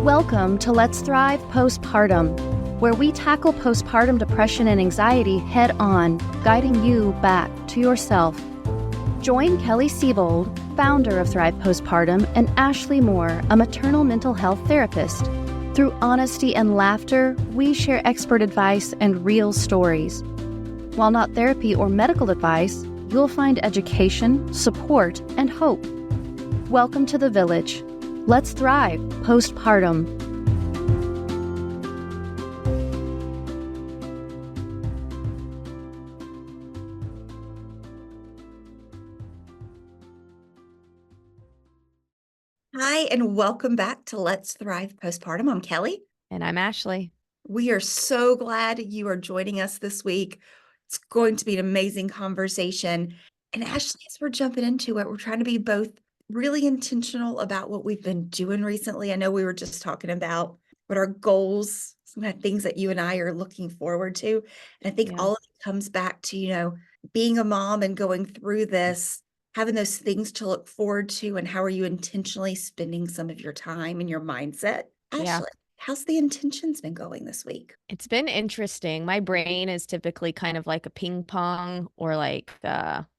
Welcome to Let's Thrive Postpartum, where we tackle postpartum depression and anxiety head on, guiding you back to yourself. Join Kelly Siebold, founder of Thrive Postpartum, and Ashley Moore, a maternal mental health therapist. Through honesty and laughter, we share expert advice and real stories. While not therapy or medical advice, you'll find education, support, and hope. Welcome to the village. Let's thrive postpartum. Hi, and welcome back to Let's Thrive Postpartum. I'm Kelly. And I'm Ashley. We are so glad you are joining us this week. It's going to be an amazing conversation. And Ashley, as we're jumping into it, we're trying to be both really intentional about what we've been doing recently. I know we were just talking about what our goals, some kind of things that you and I are looking forward to. And I think all of it comes back to, being a mom and going through this, having those things to look forward to, and how are you intentionally spending some of your time and your mindset? Ashley, how's the intentions been going this week? It's been interesting. My brain is typically kind of like a ping pong or like,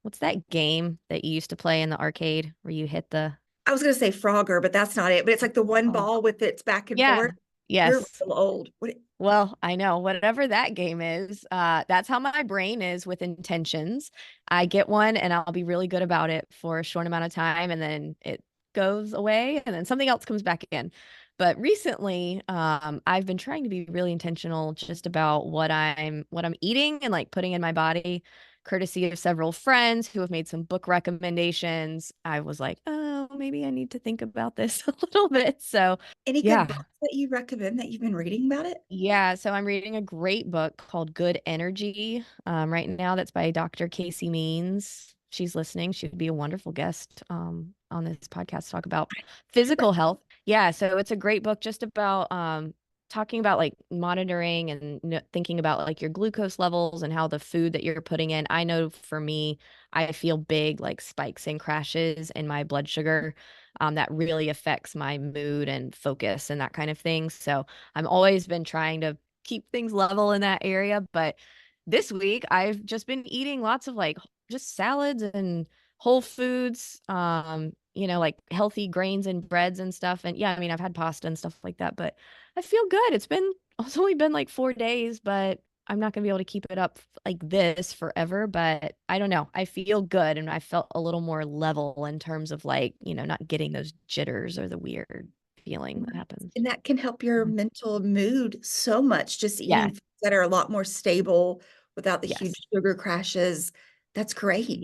what's that game that you used to play in the arcade where you hit the... I was going to say Frogger, but that's not it. But it's like the one ball with its back and forth. Yes. You're old. Well, I know. Whatever that game is, that's how my brain is with intentions. I get one and I'll be really good about it for a short amount of time, and then it goes away and then something else comes back in. But recently, I've been trying to be really intentional just about what I'm eating and like putting in my body, courtesy of several friends who have made some book recommendations. I was like, oh, maybe I need to think about this a little bit. So any good books that you recommend that you've been reading about it? Yeah, so I'm reading a great book called Good Energy right now. That's by Dr. Casey Means. She's listening. She would be a wonderful guest on this podcast to talk about physical health. Yeah, so it's a great book just about talking about like monitoring and thinking about like your glucose levels and how the food that you're putting in. I know for me, I feel big like spikes and crashes in my blood sugar that really affects my mood and focus and that kind of thing. So I've always been trying to keep things level in that area. But this week, I've just been eating lots of like just salads and whole foods, like healthy grains and breads and stuff. And yeah, I mean, I've had pasta and stuff like that, but I feel good. It's only been like 4 days, but I'm not going to be able to keep it up like this forever. But I don't know. I feel good. And I felt a little more level in terms of like, not getting those jitters or the weird feeling that happens. And that can help your mental mood so much, just eating foods that are a lot more stable without the huge sugar crashes. That's great.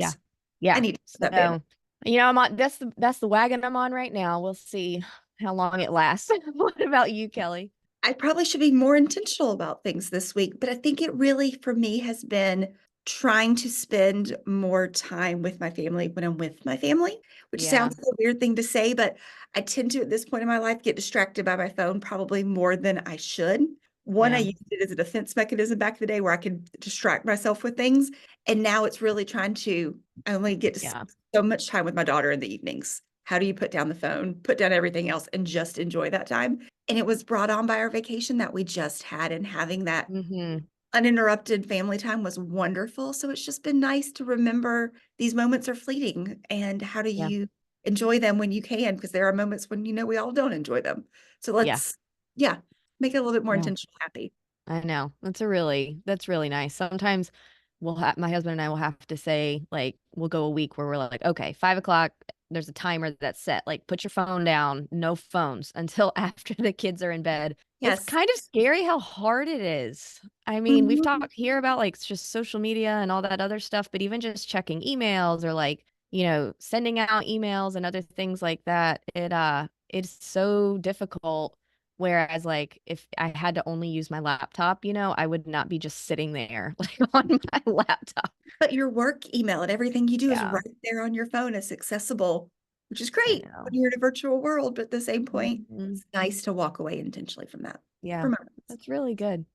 Yeah. I need to put that in. I'm on, that's the wagon I'm on right now. We'll see how long it lasts. What about you, Kelly? I probably should be more intentional about things this week, but I think it really, for me, has been trying to spend more time with my family when I'm with my family, which sounds like a weird thing to say, but I tend to, at this point in my life, get distracted by my phone probably more than I should. One, I used it as a defense mechanism back in the day where I could distract myself with things. And now it's really trying to, I only get to spend so much time with my daughter in the evenings. How do you put down the phone, put down everything else, and just enjoy that time? And it was brought on by our vacation that we just had, and having that uninterrupted family time was wonderful. So it's just been nice to remember these moments are fleeting, and how do you enjoy them when you can? Because there are moments when, we all don't enjoy them. So let's, make it a little bit more intentional, happy. I know. That's really nice. Sometimes my husband and I will have to say, like, we'll go a week where we're like, okay, 5 o'clock, there's a timer that's set. Like, put your phone down, no phones until after the kids are in bed. It's kind of scary how hard it is. I mean, we've talked here about like just social media and all that other stuff, but even just checking emails or like, sending out emails and other things like that, it's so difficult. Whereas like if I had to only use my laptop, I would not be just sitting there like on my laptop. But your work email and everything you do is right there on your phone. It's accessible, which is great when you're in a virtual world. But at the same point, it's nice to walk away intentionally from that. Yeah, that's really good.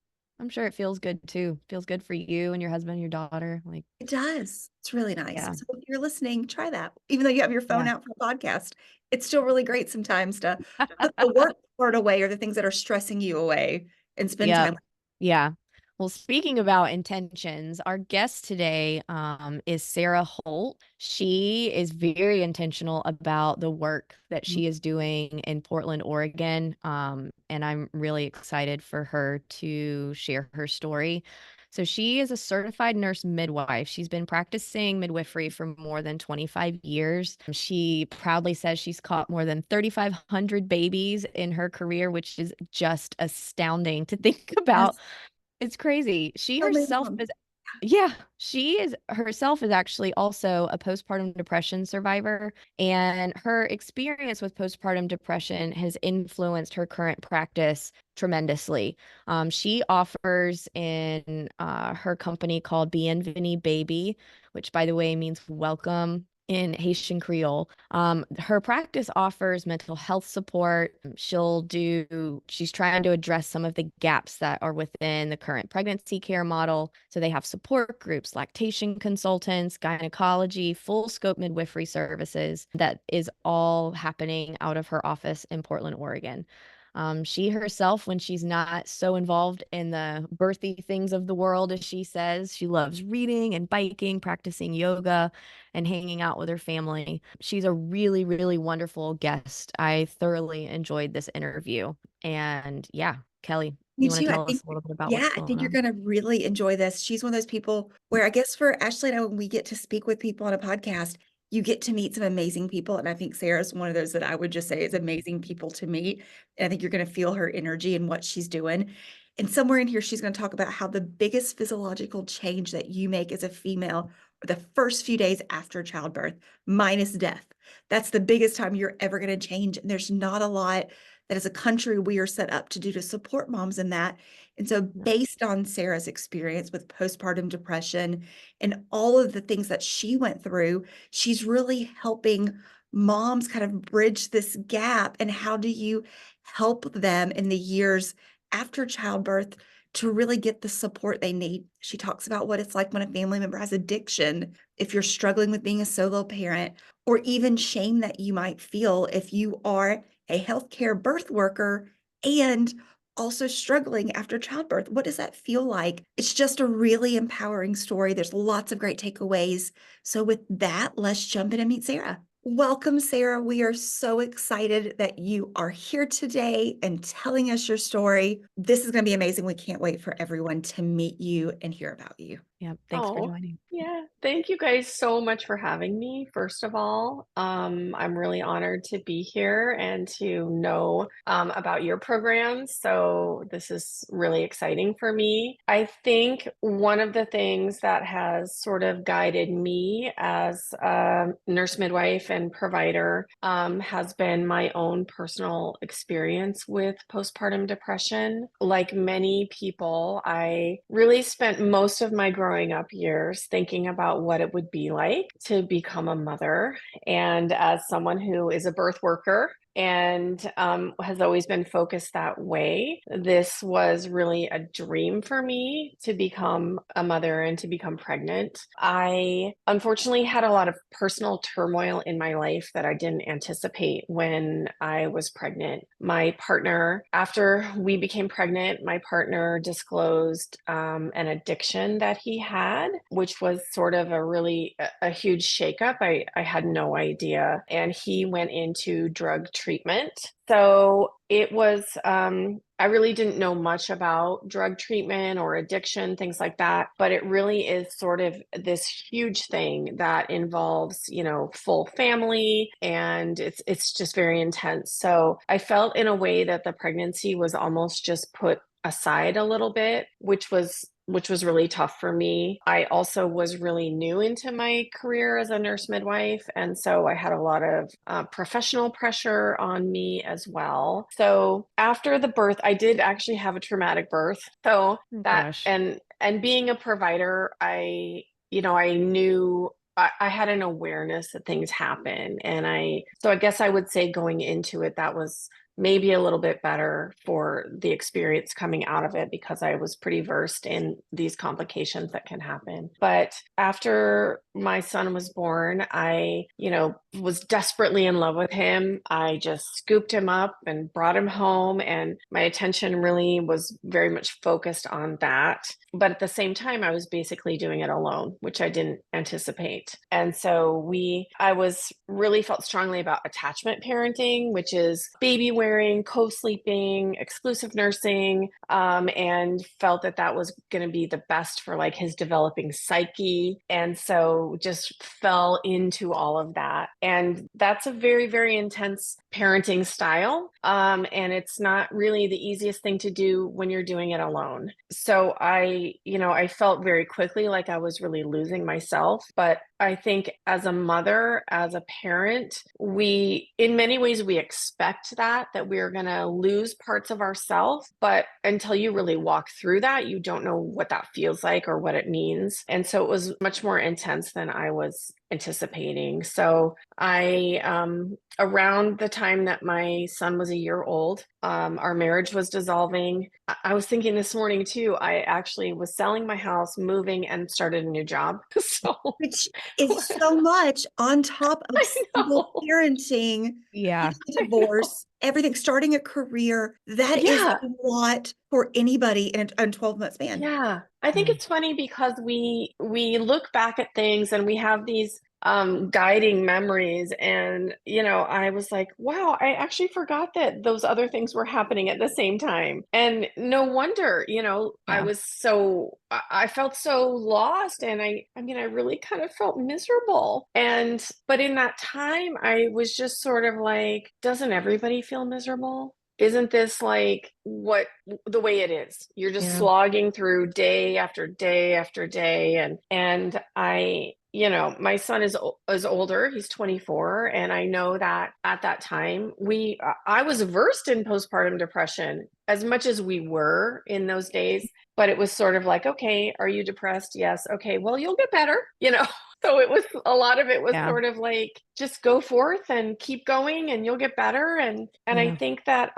I'm sure it feels good too. Feels good for you and your husband and your daughter. Like, It does. It's really nice. yeah, So if you're listening, try that. Even though you have your phone yeah. out for a podcast, it's still really great sometimes to put the work part away or the things that are stressing you away and spend Yep. time. Yeah. Well, speaking about intentions, our guest today is Sara Holt. She is very intentional about the work that she is doing in Portland, Oregon. And I'm really excited for her to share her story. So she is a certified nurse midwife. She's been practicing midwifery for more than 25 years. She proudly says she's caught more than 3,500 babies in her career, which is just astounding to think about. Yes. It's crazy. She So many herself moms. is, yeah, she is herself is actually also a postpartum depression survivor. And her experience with postpartum depression has influenced her current practice tremendously. She offers in her company called Byenveni Baby, which, by the way, means welcome in Haitian Creole. Her practice offers mental health support. She's trying to address some of the gaps that are within the current pregnancy care model. So they have support groups, lactation consultants, gynecology, full scope midwifery services. That is all happening out of her office in Portland, Oregon. She herself, when she's not so involved in the birthy things of the world, as she says, she loves reading and biking, practicing yoga, and hanging out with her family. She's a really, really wonderful guest. I thoroughly enjoyed this interview. And yeah, Kelly, Me you want to too. tell us a little bit about what's I going think you're on? going to really enjoy this. She's one of those people where I guess for Ashley and I, when we get to speak with people on a podcast, you get to meet some amazing people. And I think Sarah's one of those that I would just say is amazing people to meet. And I think you're going to feel her energy and what she's doing. And somewhere in here, she's going to talk about how the biggest physiological change that you make as a female are the first few days after childbirth, minus death. That's the biggest time you're ever going to change. And there's not a lot that as a country we are set up to do to support moms in that. And so, Yeah. based on Sarah's experience with postpartum depression and all of the things that she went through, she's really helping moms kind of bridge this gap. And how do you help them in the years after childbirth to really get the support they need? She talks about what it's like when a family member has addiction, if you're struggling with being a solo parent, or even shame that you might feel if you are a healthcare birth worker and also struggling after childbirth. What does that feel like? It's just a really empowering story. There's lots of great takeaways. So, with that, let's jump in and meet Sara. Welcome, Sara. We are so excited that you are here today and telling us your story. This is going to be amazing. We can't wait for everyone to meet you and hear about you. Yeah. Thanks for Oh, joining. yeah. Thank you guys so much for having me, first of all. I'm really honored to be here and to know about your programs. So this is really exciting for me. I think one of the things that has sort of guided me as a nurse midwife and provider has been my own personal experience with postpartum depression. Like many people, I really spent most of my growing up years thinking about what it would be like to become a mother. And as someone who is a birth worker and has always been focused that way, this was really a dream for me to become a mother and to become pregnant. I unfortunately had a lot of personal turmoil in my life that I didn't anticipate when I was pregnant. My partner, after we became pregnant, my partner disclosed an addiction that he had, which was sort of a huge shakeup. I had no idea. And he went into drug treatment. So it was, I really didn't know much about drug treatment or addiction, things like that. But it really is sort of this huge thing that involves, full family, and it's just very intense. So I felt in a way that the pregnancy was almost just put aside a little bit, which was really tough for me. I also was really new into my career as a nurse midwife, and so I had a lot of professional pressure on me as well. So after the birth, I did actually have a traumatic birth. So Oh, that gosh. and being a provider, I knew I had an awareness that things happen. And so I guess I would say going into it, that was maybe a little bit better for the experience coming out of it, because I was pretty versed in these complications that can happen. But after my son was born, I, was desperately in love with him. I just scooped him up and brought him home, and my attention really was very much focused on that. But at the same time, I was basically doing it alone, which I didn't anticipate. And so I was really felt strongly about attachment parenting, which is baby wearing, co-sleeping, exclusive nursing, and felt that was going to be the best for like his developing psyche. And so just fell into all of that. And that's a very, very intense parenting style. And it's not really the easiest thing to do when you're doing it alone. So I felt very quickly like I was really losing myself. But I think as a mother, as a parent, in many ways, we expect that we're going to lose parts of ourselves. But until you really walk through that, you don't know what that feels like or what it means. And so it was much more intense than I was anticipating. So around the time that my son was a year old, our marriage was dissolving. I was thinking this morning too, I actually was selling my house, moving, and started a new job. So Which is so much on top of single parenting, Yeah. divorce, everything, starting a career. That is a lot for anybody in a 12-month span. Yeah. I think it's funny because we look back at things and we have these guiding memories, and I was like, wow, I actually forgot that those other things were happening at the same time. And no wonder, I felt so lost, and I really kind of felt miserable. But in that time, I was just sort of like, doesn't everybody feel miserable? Isn't this like the way it is? You're just slogging through day after day after day. And I, my son is older, he's 24. And I know that at that time I was versed in postpartum depression as much as we were in those days, but it was sort of like, okay, are you depressed? Yes. Okay, well, you'll get better, So a lot of it was sort of like, just go forth and keep going and you'll get better. And I think that,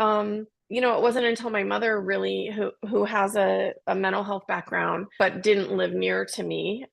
it wasn't until my mother really, who has a mental health background, but didn't live near to me,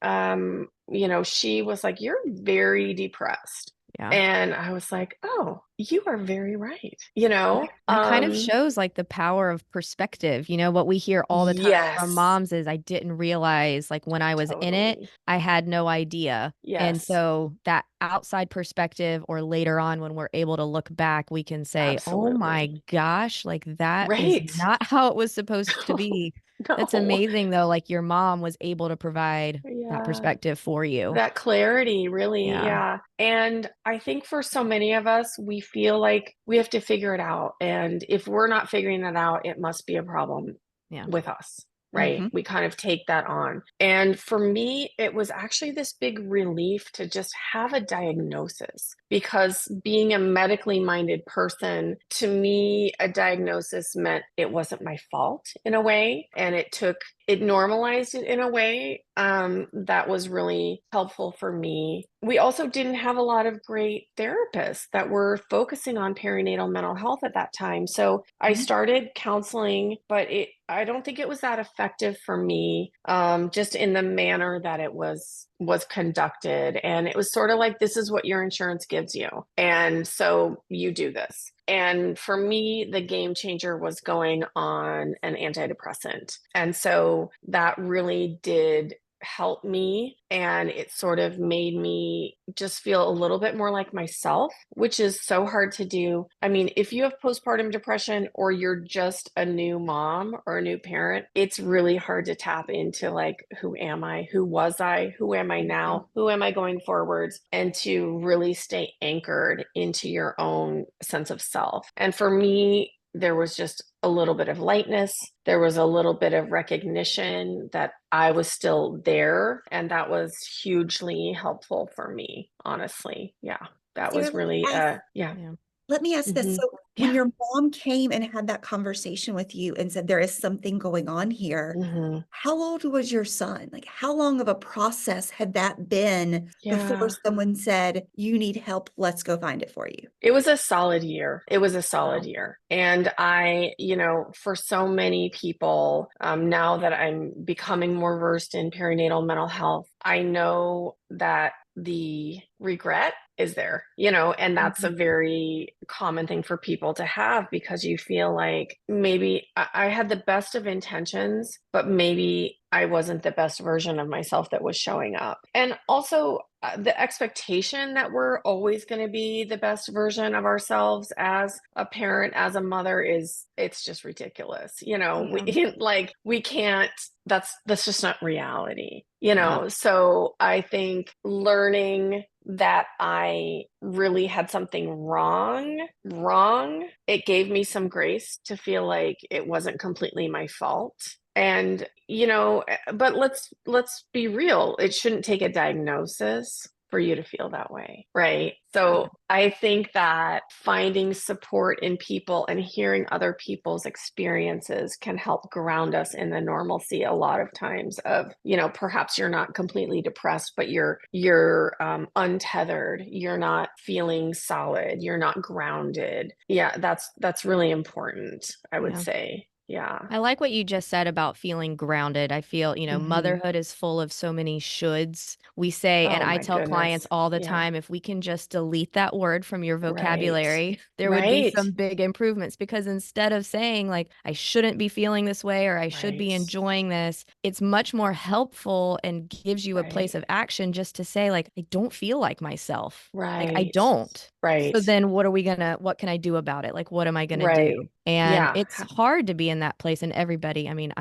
she was like, you're very depressed. Yeah. And I was like, oh, you are very right. That kind of shows like the power of perspective. What we hear all the time from moms is, I didn't realize, like, when I was in it, I had no idea. Yes. And so that outside perspective, or later on when we're able to look back, we can say, oh my gosh, like that is not how it was supposed to be. No. That's amazing though. Like your mom was able to provide that perspective for you. That clarity, really. Yeah. And I think for so many of us, we feel like we have to figure it out. And if we're not figuring that out, it must be a problem with us. Right. Mm-hmm. We kind of take that on. And for me, it was actually this big relief to just have a diagnosis, because being a medically minded person, to me, a diagnosis meant it wasn't my fault in a way. And it normalized it in a way that was really helpful for me. We also didn't have a lot of great therapists that were focusing on perinatal mental health at that time. So I started counseling, but I don't think it was that effective for me, just in the manner that it was conducted. And it was sort of like, this is what your insurance gives you, and so you do this. And for me, the game changer was going on an antidepressant. And so that really did help me, and it sort of made me just feel a little bit more like myself, which is so hard to do. I mean, if you have postpartum depression, or you're just a new mom or a new parent, it's really hard to tap into like, who am I? Who was I? Who am I now? Who am I going forwards? And to really stay anchored into your own sense of self. And for me, there was just a little bit of lightness. There was a little bit of recognition that I was still there. And that was hugely helpful for me, honestly. Yeah, that was really, Let me ask this. So When Yeah. your mom came and had that conversation with you and said, there is something going on here, Mhm. how old was your son? Like, how long of a process had that been before Yeah. someone said, you need help, let's go find it for you? It was a solid year. It was a solid Wow. year. And for so many people, now that I'm becoming more versed in perinatal mental health, I know that the regret is there, and that's a very common thing for people to have because you feel like maybe I had the best of intentions, but maybe I wasn't the best version of myself that was showing up. And also, the expectation that we're always going to be the best version of ourselves as a parent, as a mother it's just ridiculous. We can't, that's just not reality, No. So I think learning that I really had something wrong, it gave me some grace to feel like it wasn't completely my fault. And, but let's be real. It shouldn't take a diagnosis for you to feel that way, right? So I think that finding support in people and hearing other people's experiences can help ground us in the normalcy a lot of times of, perhaps you're not completely depressed, but you're untethered, you're not feeling solid, you're not grounded. Yeah, that's really important, I would Yeah. say. Yeah. I like what you just said about feeling grounded. I feel, Mhm. motherhood is full of so many shoulds. We say, and Oh I my tell clients goodness. all the Yeah. time, if we can just delete that word from your Right. vocabulary, there would be Right. some big improvements because instead of saying like, I shouldn't be feeling this way or I should be Right. enjoying this, it's much more helpful and gives you a place Right. of action just to say like, I don't feel like myself. Like I Right. don't. Right. So then what can I do about it? Like, what am I going to Right. do? And Yeah. it's hard to be in that place. And everybody, I mean,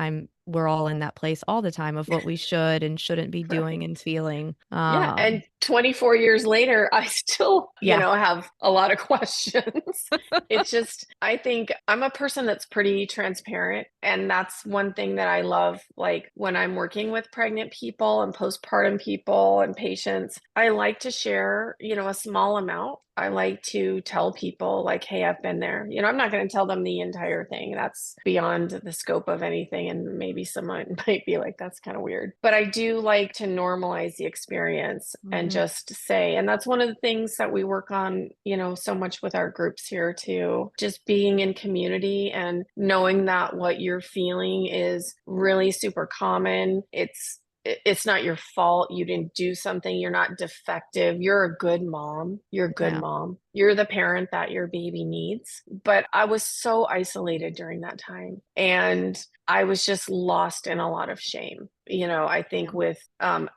we're all in that place all the time of what we should and shouldn't be doing Right. and feeling. Yeah. And 24 years later, I still, Yeah. have a lot of questions. It's just, I think I'm a person that's pretty transparent. And that's one thing that I love. Like when I'm working with pregnant people and postpartum people and patients, I like to share, a small amount. I like to tell people like, hey, I've been there. I'm not going to tell them the entire thing. That's beyond the scope of anything. And maybe someone might be like, that's kind of weird. But I do like to normalize the experience and just say, and that's one of the things that we work on, so much with our groups here too, just being in community and knowing that what you're feeling is really super common. It's not your fault. You didn't do something. You're not defective. You're a good mom. You're a good Yeah. mom. You're the parent that your baby needs. But I was so isolated during that time. And I was just lost in a lot of shame. I think with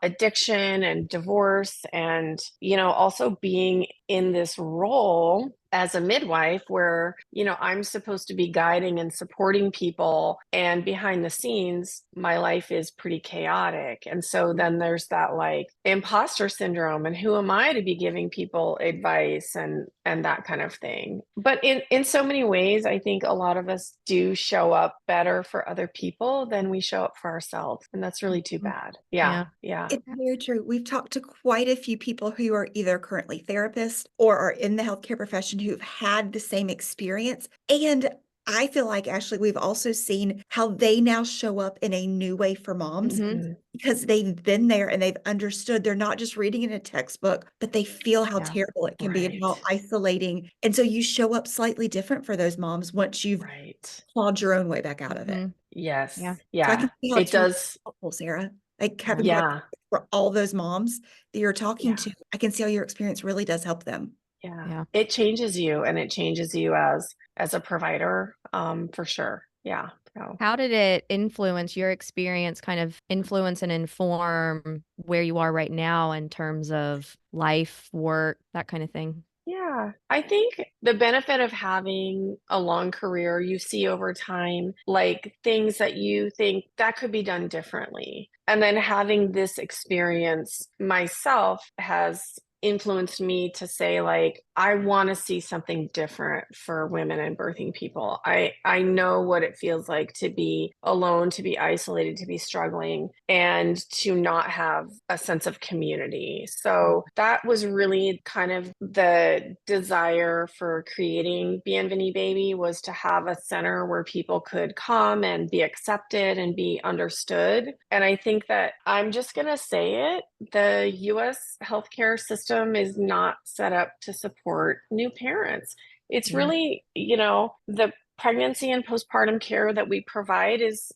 addiction and divorce and, also being in this role as a midwife where, I'm supposed to be guiding and supporting people. And behind the scenes, my life is pretty chaotic. And so then there's that like imposter syndrome and who am I to be giving people advice and that kind of thing. But in so many ways, I think a lot of us do show up better for other people than we show up for ourselves. And that's really too bad. Yeah. Yeah. It's very true. We've talked to quite a few people who are either currently therapists or are in the healthcare profession who've had the same experience. And I feel like, Ashley, we've also seen how they now show up in a new way for moms Mhm. because they've been there and they've understood. They're not just reading in a textbook, but they feel how Yeah. terrible it can be and how Right. isolating. And so you show up slightly different for those moms once you've Right. clawed your own way back out of it. Yes. Yeah. So I Yeah. can see how It it's really does. helpful, Sarah. Like having Yeah. Yeah. for all those moms that you're talking Yeah. to, I can see how your experience really does help them. Yeah. Yeah. It changes you and it changes you as a provider, for sure. Yeah. So. How did it influence your experience, kind of influence and inform where you are right now in terms of life, work, that kind of thing? Yeah, I think the benefit of having a long career, you see over time, like things that you think that could be done differently. And then having this experience myself has influenced me to say, like, I want to see something different for women and birthing people. I know what it feels like to be alone, to be isolated, to be struggling, and to not have a sense of community. So that was really kind of the desire for creating Byenveni Baby, was to have a center where people could come and be accepted and be understood. And I think that, I'm just going to say it, the US healthcare system is not set up to support new parents. It's really, the pregnancy and postpartum care that we provide it's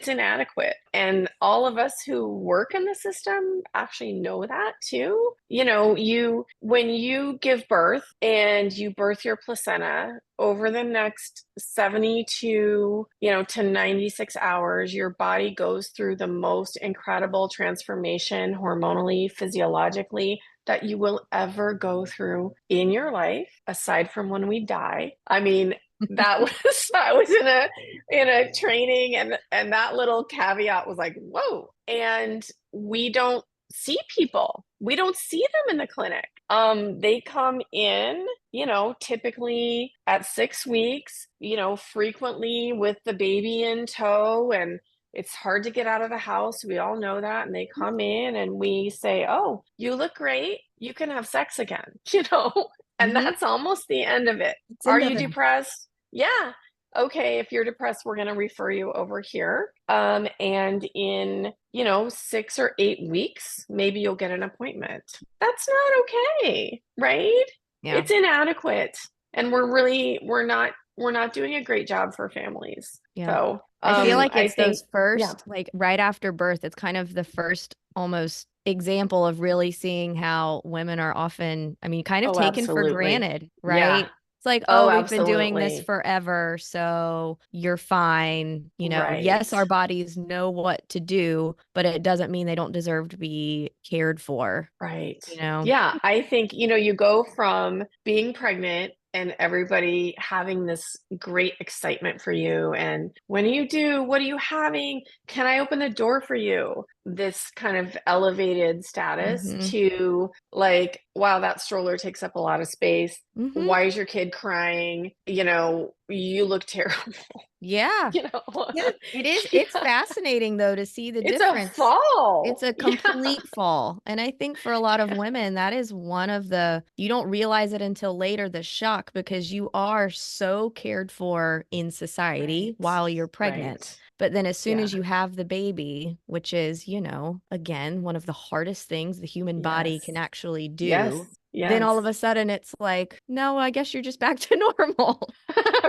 inadequate. And all of us who work in the system actually know that too. When you give birth and you birth your placenta, over the next 70 to 96 hours, your body goes through the most incredible transformation hormonally, physiologically, that you will ever go through in your life, aside from when we die. I mean, that was in a training, and that little caveat was like, whoa. And we don't see people. We don't see them in the clinic. They come in, typically at 6 weeks, frequently with the baby in tow, and it's hard to get out of the house. We all know that. And they come in and we say, oh, you look great. You can have sex again, and that's almost the end of it. Are you depressed? Yeah. Okay, if you're depressed, we're going to refer you over here. And in, 6 or 8 weeks, maybe you'll get an appointment. That's not okay, right? Yeah. It's inadequate. And we're not doing a great job for families. Yeah. So I feel like it's those first, yeah. like right after birth, it's kind of the first almost example of really seeing how women are often, kind of taken for absolutely. granted, right? Yeah. It's like, Oh, we've been doing this absolutely. forever, so you're fine. Right. Yes, our bodies know what to do, but it doesn't mean they don't deserve to be cared for. Right. Yeah, I think, you go from being pregnant and everybody having this great excitement for you. And when you do, what are you having? Can I open the door for you? This kind of elevated status to like, wow, that stroller takes up a lot of space. Why is your kid crying? You look terrible. Yeah. Yeah. It is. It's fascinating though to see the It's difference. a fall. It's a complete fall. And I think for a lot of women, that is one of you don't realize it until later, the shock, because you are so cared for in society while you're pregnant. Right. But then as soon as you have the baby, which is, again, one of the hardest things the human body can actually do. Then all of a sudden it's like, no, I guess you're just back to normal.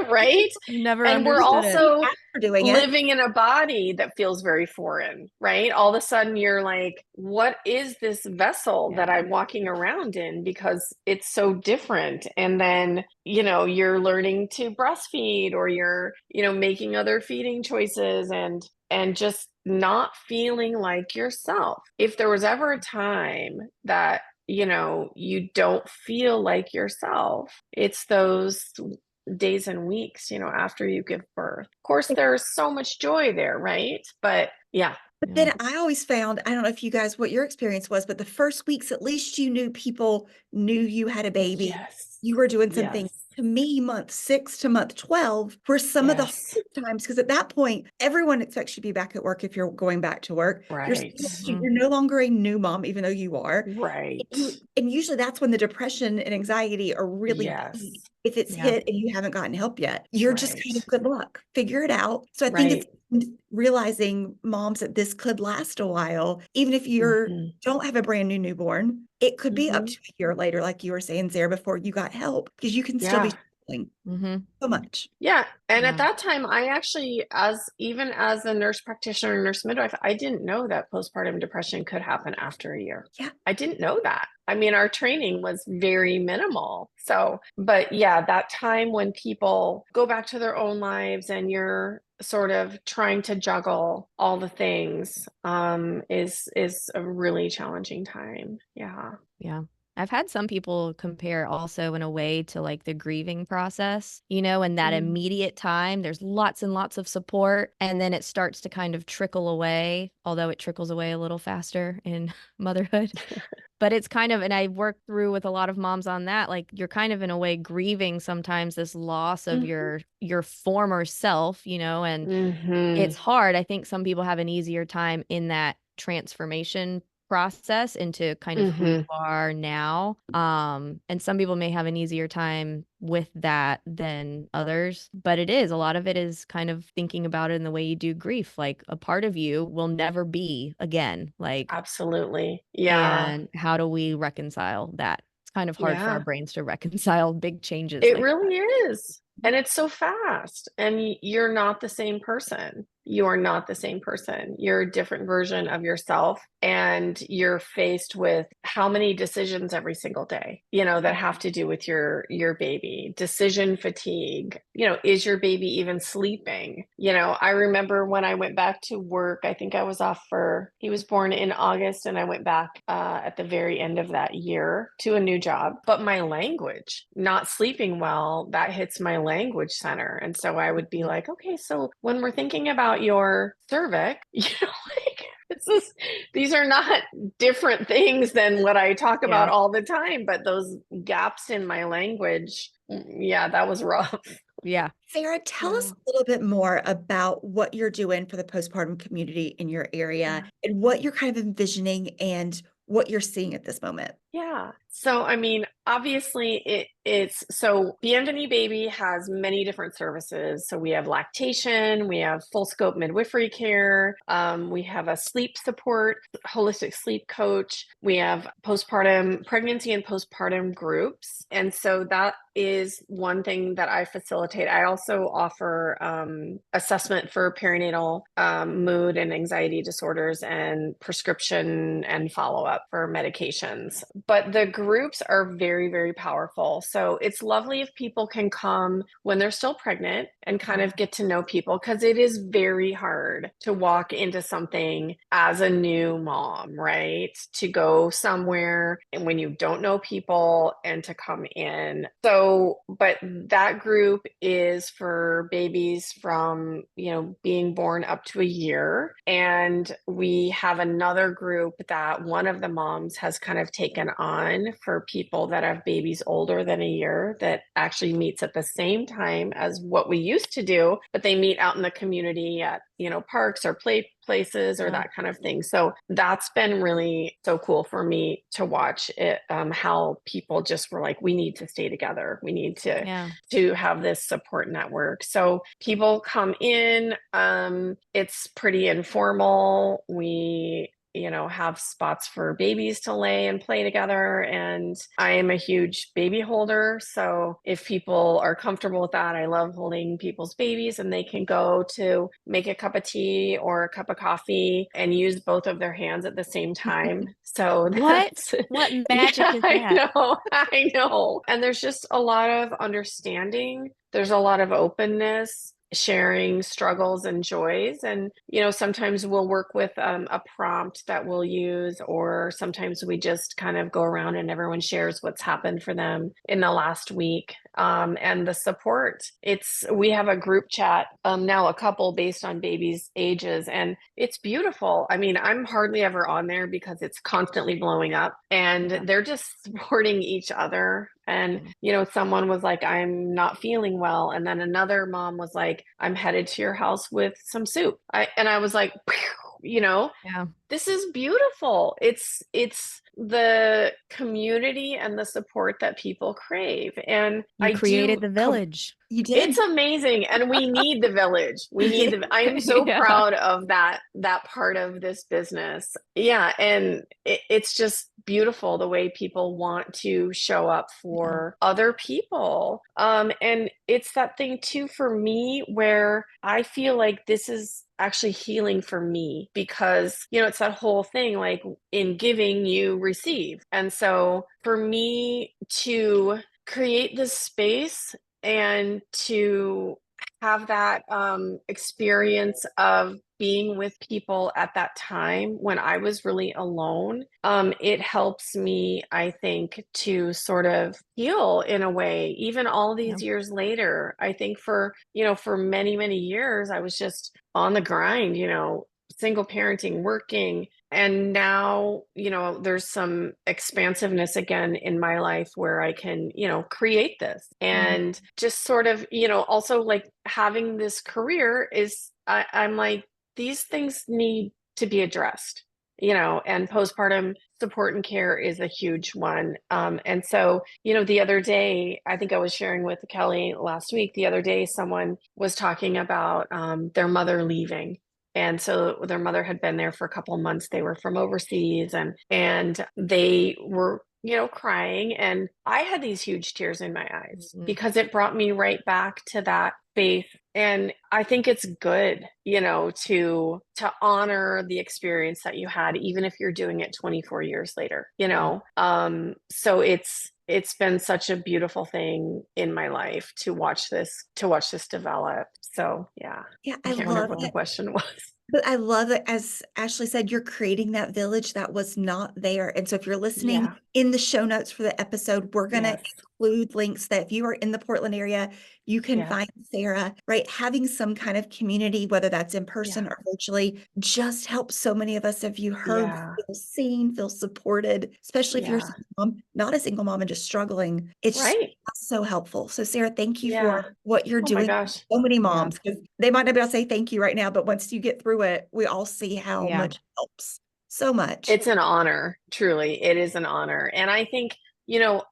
Right? Never and we're understood it. also doing living in a body that feels very foreign, right? All of a sudden you're like, what is this vessel that I'm walking around in? Because it's so different. And then, you're learning to breastfeed, or you're, making other feeding choices, and just not feeling like yourself. If there was ever a time that you don't feel like yourself, it's those days and weeks, after you give birth. Of course, there's so much joy there, right? But yeah. But then I always found, I don't know if you guys, what your experience was, but the first weeks, at least you knew people knew you had a baby. Yes. You were doing something. To me, month 6 to month 12 were some of the hardest times, because at that point, everyone expects you to be back at work if you're going back to work. Right. You're no longer a new mom, even though you are. Right. And usually that's when the depression and anxiety are really big. If it's hit and you haven't gotten help yet, you're just kind of, good luck, figure it out. So I think it's realizing, moms, that this could last a while, even if you don't have a brand new newborn. It could be up to a year later, like you were saying, Sarah, before you got help, because you can still be struggling so much. Yeah. And at that time, I actually, even as a nurse practitioner and nurse midwife, I didn't know that postpartum depression could happen after a year. Yeah. I didn't know that. I mean, our training was very minimal. So, but yeah, that time when people go back to their own lives and you're sort of trying to juggle all the things, is a really challenging time. Yeah. Yeah. I've had some people compare also in a way to like the grieving process, you know, in that immediate time, there's lots and lots of support, and then it starts to kind of trickle away, although it trickles away a little faster in motherhood. But it's kind of, and I worked through with a lot of moms on that, like you're kind of in a way grieving sometimes this loss of your former self, you know, and it's hard. I think some people have an easier time in that transformation process into kind of who you are now. And some people may have an easier time with that than others, but a lot of it is kind of thinking about it in the way you do grief. Like a part of you will never be again. Like, Absolutely. Yeah. and how do we reconcile that? It's kind of hard for our Yeah. brains to reconcile big changes It like really is. And it's so fast. And you're not the same person. You are not the same person. You're a different version of yourself. And you're faced with how many decisions every single day, you know, that have to do with your baby. Decision fatigue. You know, is your baby even sleeping? You know, I remember when I went back to work, I think I was off he was born in August, and I went back at the very end of that year to a new job. But my language, not sleeping well, that hits my language center. And so I would be like, okay, so when we're thinking about your cervix, you know, like these are not different things than what I talk about all the time, but those gaps in my language, yeah, that was rough. Yeah. Sarah, tell us a little bit more about what you're doing for the postpartum community in your area and what you're kind of envisioning and what you're seeing at this moment. Yeah. So, I mean, obviously it's so Byenveni Baby has many different services. So we have lactation, we have full scope midwifery care, we have a sleep support, holistic sleep coach, we have postpartum pregnancy and postpartum groups. And so that is one thing that I facilitate. I also offer assessment for perinatal mood and anxiety disorders and prescription and follow-up for medications. But the groups are very, very powerful. So it's lovely if people can come when they're still pregnant and kind of get to know people, because it is very hard to walk into something as a new mom, right? To go somewhere and when you don't know people and to come in. So, but that group is for babies from, you know, being born up to a year. And we have another group that one of the moms has kind of taken on for people that have babies older than a year, that actually meets at the same time as what we used to do, but they meet out in the community at, you know, parks or play places or that kind of thing. So that's been really so cool for me to watch it, how people just were like, we need to stay together. We need to have this support network. So people come in, it's pretty informal. We, you know, have spots for babies to lay and play together. And I am a huge baby holder. So if people are comfortable with that, I love holding people's babies, and they can go to make a cup of tea or a cup of coffee and use both of their hands at the same time. So what magic is that? I know. And there's just a lot of understanding. There's a lot of openness, sharing struggles and joys. And, you know, sometimes we'll work with a prompt that we'll use, or sometimes we just kind of go around and everyone shares what's happened for them in the last week. And the support, we have a group chat, now a couple based on babies' ages, and it's beautiful. I mean, I'm hardly ever on there because it's constantly blowing up, and they're just supporting each other. And, you know, someone was like, I'm not feeling well. And then another mom was like, I'm headed to your house with some soup. And I was like, you know, this is beautiful. It's the community and the support that people crave. And You created the village. You did. It's amazing. And we need the village. We need I am so proud of that part of this business. Yeah. And it's just beautiful the way people want to show up for other people. And it's that thing too for me where I feel like this is actually healing for me, because, you know, it's that whole thing, like in giving, you receive. And so for me to create this space and to have that experience of being with people at that time when I was really alone, it helps me, I think, to sort of heal in a way, even all these years later. I think for many, many years, I was just on the grind, single parenting, working. And now, there's some expansiveness again in my life where I can, create this and just sort of, also like having this career is, I'm like, these things need to be addressed, and postpartum support and care is a huge one. And so, the other day, I think I was sharing with Kelly last week, the other day, someone was talking about their mother leaving. And so their mother had been there for a couple of months. They were from overseas and they were, crying. And I had these huge tears in my eyes because it brought me right back to that faith. And I think it's good, to honor the experience that you had, even if you're doing it 24 years later, so it's been such a beautiful thing in my life to watch this develop. So yeah. I can't remember what the question was. But I love it. As Ashley said, you're creating that village that was not there. And so if you're listening in the show notes for the episode, we're going to include links that if you are in the Portland area, you can find Sara, right? Having some kind of community, whether that's in person or virtually, just helps so many of us. If you heard, feel seen, feel supported, especially if you're a single mom, not a single mom and just struggling. It's so helpful. So Sara, thank you for what you're doing. For so many moms, because they might not be able to say thank you right now, but once you get through it, we all see how much it helps. So much. It's an honor. Truly. It is an honor. And I think,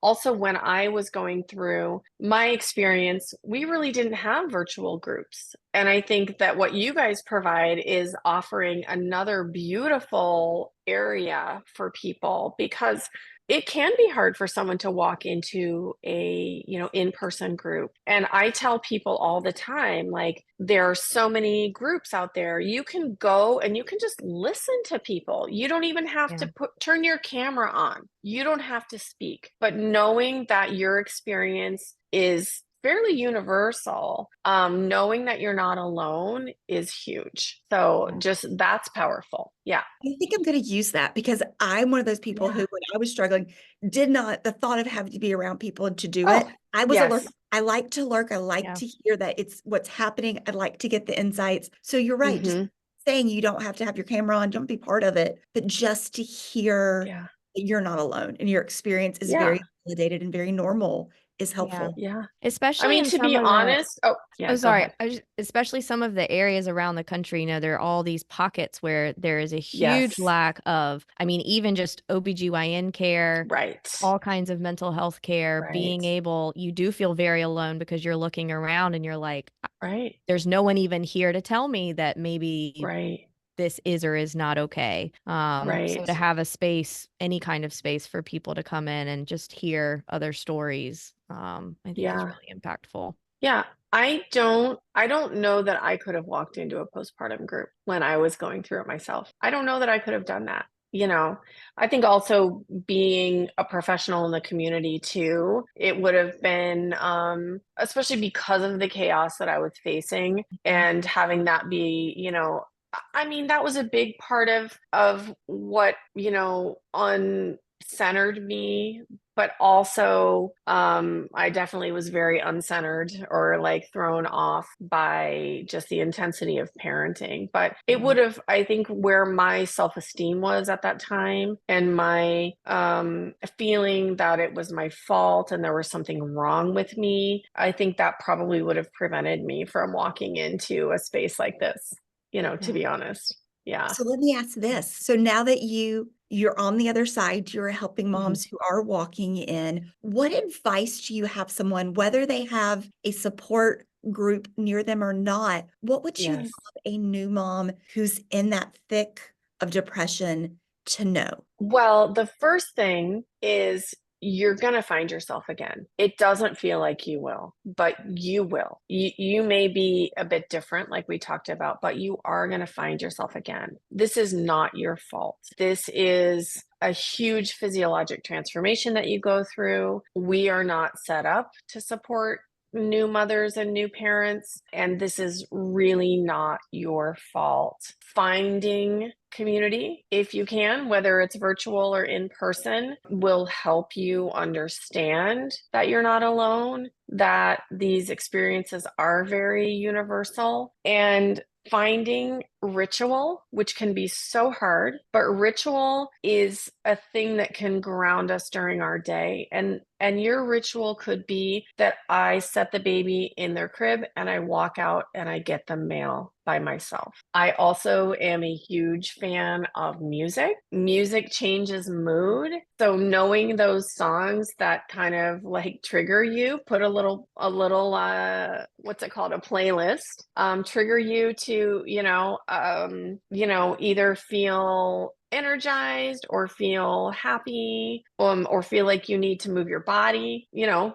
also when I was going through my experience, we really didn't have virtual groups. And I think that what you guys provide is offering another beautiful area for people, because it can be hard for someone to walk into a, in-person group. And I tell people all the time, like, there are so many groups out there. You can go and you can just listen to people. You don't even have to turn your camera on. You don't have to speak. But knowing that your experience is fairly universal, knowing that you're not alone is huge. So just that's powerful. Yeah. I think I'm going to use that because I'm one of those people who, when I was struggling, the thought of having to be around people and to do it, I was a lurker. I like to lurk. I like to hear that it's what's happening. I'd like to get the insights. So you're right. Just saying you don't have to have your camera on, don't be part of it, but just to hear that you're not alone and your experience is very validated and very normal is helpful. Especially to be honest. Sorry. Especially some of the areas around the country, there are all these pockets where there is a huge lack of, even just OBGYN care, all kinds of mental health care, being able, you do feel very alone because you're looking around and you're like, there's no one even here to tell me that maybe this is or is not okay. So to have a space, any kind of space for people to come in and just hear other stories, I think is really impactful. Yeah. I don't know that I could have walked into a postpartum group when I was going through it myself. I don't know that I could have done that. I think also being a professional in the community too, it would have been, especially because of the chaos that I was facing and having that be, that was a big part of what, uncentered me, but also I definitely was very uncentered or like thrown off by just the intensity of parenting. But it would have, I think, where my self-esteem was at that time and my feeling that it was my fault and there was something wrong with me, I think that probably would have prevented me from walking into a space like this. To be honest. Yeah. So let me ask this. So now that you're on the other side, you're helping moms who are walking in, what advice do you have someone, whether they have a support group near them or not, what would you love a new mom who's in that thick of depression to know? Well, the first thing is you're going to find yourself again. It doesn't feel like you will, but you will. You may be a bit different, like we talked about, but you are going to find yourself again. This is not your fault. This is a huge physiologic transformation that you go through. We are not set up to support new mothers and new parents, and this is really not your fault. Finding community, if you can, whether it's virtual or in person, will help you understand that you're not alone, that these experiences are very universal, and finding ritual, which can be so hard, but ritual is a thing that can ground us during our day. And your ritual could be that I set the baby in their crib and I walk out and I get the mail by myself. I also am a huge fan of music. Music changes mood. So knowing those songs that kind of like trigger you, put a little what's it called? A playlist, trigger you to, either feel energized or feel happy, or feel like you need to move your body,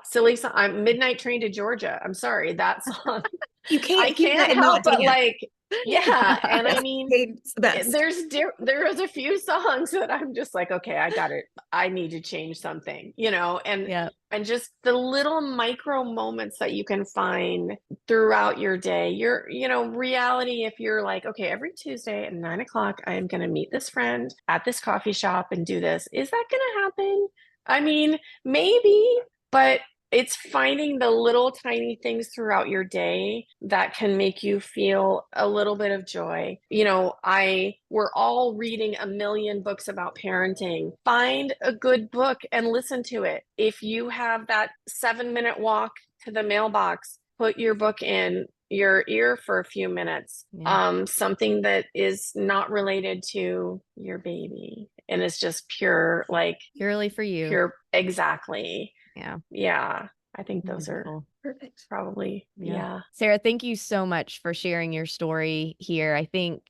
silly song. I'm Midnight Train to Georgia. I'm sorry, that song. You can't I can't help but like, yeah. And I mean, it's the best. there's a few songs that I'm just like, okay, I need to change something, and just the little micro moments that you can find throughout your day. Reality, if you're like, okay, every Tuesday at 9:00, I am going to meet this friend at this coffee shop and do this. Is that going to happen? I mean, maybe, but it's finding the little tiny things throughout your day that can make you feel a little bit of joy. We're all reading a million books about parenting. Find a good book and listen to it. If you have that 7-minute walk to the mailbox, put your book in your ear for a few minutes. Yeah. Something that is not related to your baby and it's just pure, like Purely for you. pure. Exactly. Yeah. Yeah. I think those Wonderful. are Perfect. probably, yeah. Sarah, thank you so much for sharing your story here. I think,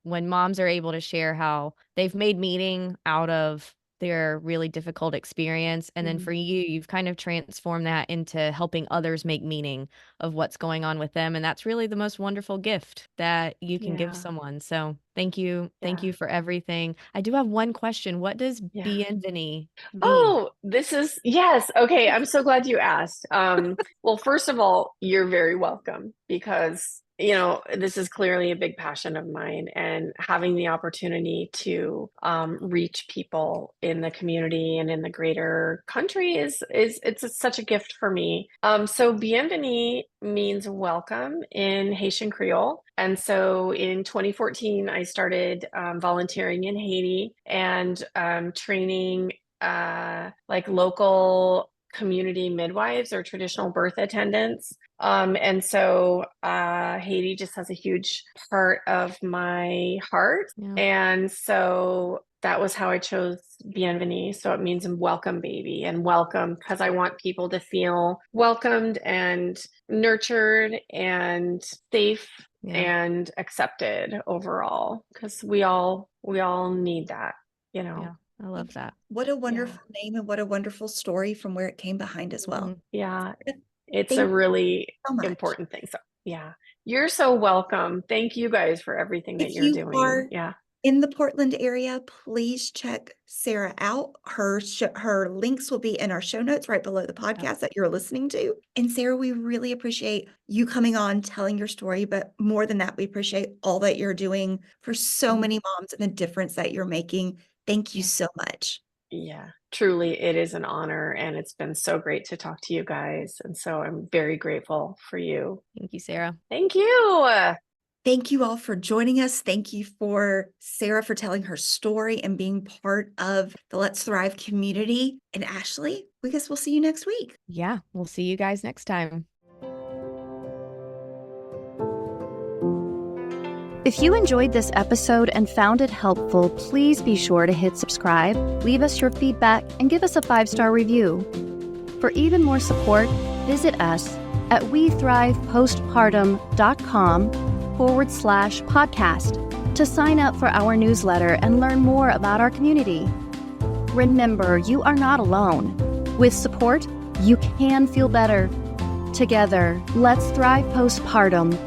when moms are able to share how they've made meaning out of their really difficult experience, and then for you, you've kind of transformed that into helping others make meaning of what's going on with them. And that's really the most wonderful gift that you can give Yeah. someone. So thank you. Thank Yeah. you for everything. I do have one question. What does Yeah. Byenveni mean? Oh, yes. Okay. I'm so glad you asked. Well, first of all, you're very welcome because, this is clearly a big passion of mine, and having the opportunity to reach people in the community and in the greater country it's such a gift for me. So Byenveni means welcome in Haitian Creole. And so in 2014, I started volunteering in Haiti and training like local community midwives or traditional birth attendants. And so Haiti just has a huge part of my heart. Yeah. And so that was how I chose Byenveni. So it means welcome baby, and welcome because I want people to feel welcomed and nurtured and safe and accepted overall, because we all need that, Yeah. I love that. What a wonderful name and what a wonderful story from where it came behind as well. Yeah, it's Thank a you really so much. important thing. So yeah, you're so welcome. Thank you guys for everything that If you're you doing. are Yeah. in the Portland area, please check Sara out. Her links will be in our show notes right below the podcast that you're listening to. And Sara, we really appreciate you coming on, telling your story, but more than that, we appreciate all that you're doing for so many moms and the difference that you're making. Thank you so much. Yeah, truly, it is an honor, and it's been so great to talk to you guys. And so I'm very grateful for you. Thank you, Sarah. Thank you. Thank you all for joining us. Thank you for Sara for telling her story and being part of the Let's Thrive community. And Ashley, I guess we'll see you next week. Yeah, we'll see you guys next time. If you enjoyed this episode and found it helpful, please be sure to hit subscribe, leave us your feedback, and give us a 5-star review. For even more support, visit us at wethrivepostpartum.com/podcast to sign up for our newsletter and learn more about our community. Remember, you are not alone. With support, you can feel better. Together, let's thrive postpartum.